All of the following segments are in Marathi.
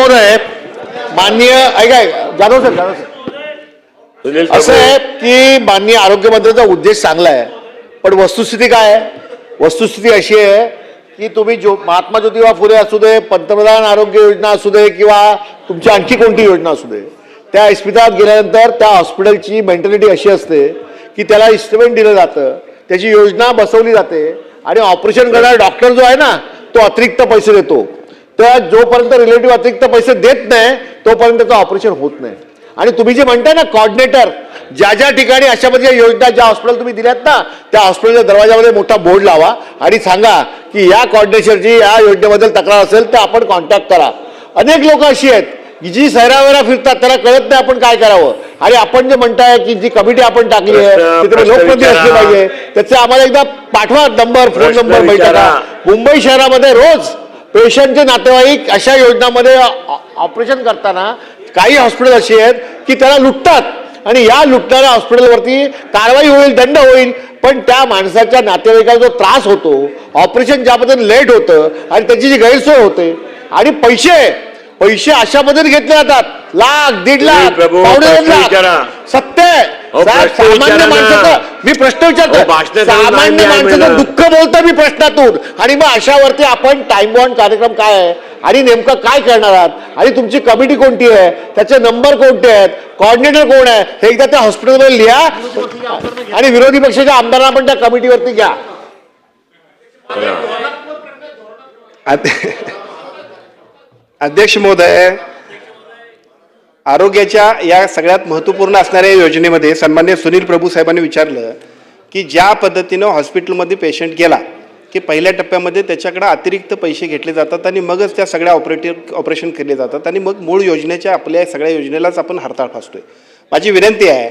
महोदय, माननीय जाधव सर असं आहे की माननीय आरोग्य मंत्र्यांचा उद्देश चांगला आहे, पण वस्तुस्थिती काय आहे? वस्तुस्थिती अशी आहे की तुम्ही महात्मा ज्योतिबा फुले असू दे, पंतप्रधान आरोग्य योजना असू दे किंवा तुमची आणखी कोणती योजना असू दे, त्या इस्पितळात गेल्यानंतर त्या हॉस्पिटलची मेंटॅलिटी अशी असते की त्याला इन्स्ट्रुमेंट दिलं जातं, त्याची योजना बसवली जाते आणि ऑपरेशन करणारा डॉक्टर जो आहे ना तो अतिरिक्त पैसे देतो. तर जोपर्यंत रिलेटिव्ह अतिरिक्त पैसे देत नाही तोपर्यंत त्याचं ऑपरेशन होत नाही. आणि तुम्ही जे म्हणताय ना कॉर्डिनेटर, ज्या ज्या ठिकाणी अशा मध्ये योजना ज्या हॉस्पिटल तुम्ही दिल्यात ना त्या हॉस्पिटलच्या दरवाजामध्ये मोठा बोर्ड लावा आणि सांगा की या कॉर्डिनेटरची या योजनेबद्दल तक्रार असेल तर आपण कॉन्टॅक्ट करा. अनेक लोक अशी आहेत की जी सैरावेरा फिरतात, त्याला कळत नाही आपण काय करावं. आणि आपण जे म्हणताय की जी कमिटी आपण टाकली आहे तिथे लोकप्रतिनिधी असले पाहिजे, त्याचे आम्हाला एकदा पाठवा नंबर, फोन नंबर बैठका. मुंबई शहरामध्ये रोज पेशंटचे नातेवाईक अशा योजनांमध्ये ऑपरेशन करताना काही हॉस्पिटल अशी आहेत की त्याला लुटतात आणि या लुटणाऱ्या हॉस्पिटलवरती कारवाई होईल, दंड होईल, पण त्या माणसाच्या नातेवाईकाला जो त्रास होतो, ऑपरेशन ज्या पद्धतीने लेट होतं आणि त्याची जी गैरसोय होते आणि पैसे अशा पद्धतीने घेतले जातात, लाख, 1.5 लाख, पावणे 2 लाख. सत्य सामान्य माणसाचं मी प्रश्न विचारतो, सामान्य माणसाचं दुःख बोलतं मी प्रश्नातून. आणि मग अशावरती आपण टाइम बॉन्ड कार्यक्रम काय आहे आणि नेमकं काय करणार आहात आणि तुमची कमिटी कोणती आहे, त्याचे नंबर कोणते आहेत, कोऑर्डिनेटर कोण आहे हे एकदा त्या हॉस्पिटलमध्ये लिहा आणि विरोधी पक्षाच्या आमदारांना पण त्या कमिटीवरती घ्या. अध्यक्ष महोदय, आरोग्याच्या या सगळ्यात महत्त्वपूर्ण असणाऱ्या योजनेमध्ये सन्माननीय सुनील प्रभू साहेबांनी विचारलं की ज्या पद्धतीनं हॉस्पिटलमध्ये पेशंट गेला की पहिल्या टप्प्यामध्ये त्याच्याकडे अतिरिक्त पैसे घेतले जातात आणि मगच त्या सगळ्या ऑपरेशन केले जातात आणि मग मूळ योजनेच्या आपल्या सगळ्या योजनेलाच आपण हरताळ फासतोय. माझी विनंती आहे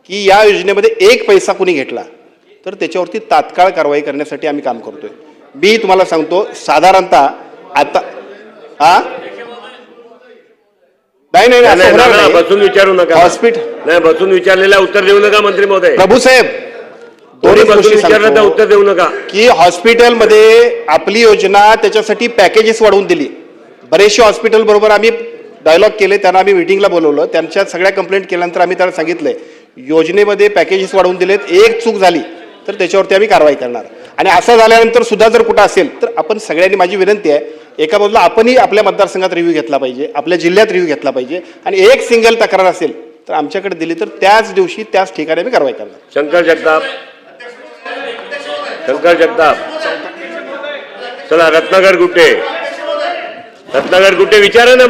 की या योजनेमध्ये एक पैसा कुणी घेतला तर त्याच्यावरती तात्काळ कारवाई करण्यासाठी आम्ही काम करतोय. मी तुम्हाला सांगतो, साधारणतः आता नाही बसून विचारू नका, हॉस्पिटल नाही बसून विचारलेला उत्तर देऊ नका. मंत्री महोदय, प्रभू साहेब, दोन्ही बसून विचारलं तर उत्तर देऊ नका. की हॉस्पिटलमध्ये आपली योजना त्याच्यासाठी पॅकेजेस वाढवून दिली. बरेचसे हॉस्पिटल बरोबर आम्ही डायलॉग केले, त्यांना आम्ही मिटिंगला बोलवलं, त्यांच्या सगळ्या कंप्लेंट केल्यानंतर आम्ही त्याला सांगितलंय योजनेमध्ये पॅकेजेस वाढवून दिलेत, एक चूक झाली तर त्याच्यावरती आम्ही कारवाई करणार. आणि असं झाल्यानंतर सुद्धा जर कुठं असेल तर आपण सगळ्यांनी, माझी विनंती आहे, एका बाजूला आपणही आपल्या मतदारसंघात रिव्ह्यू घेतला पाहिजे, आपल्या जिल्ह्यात रिव्ह्यू घेतला पाहिजे आणि एक सिंगल तक्रार असेल तर आमच्याकडे दिली तर त्याच दिवशी त्याच ठिकाणी आम्ही कारवाई करणार. शंकर जगताप, चला रत्नाकर गुट्टे विचारा ना.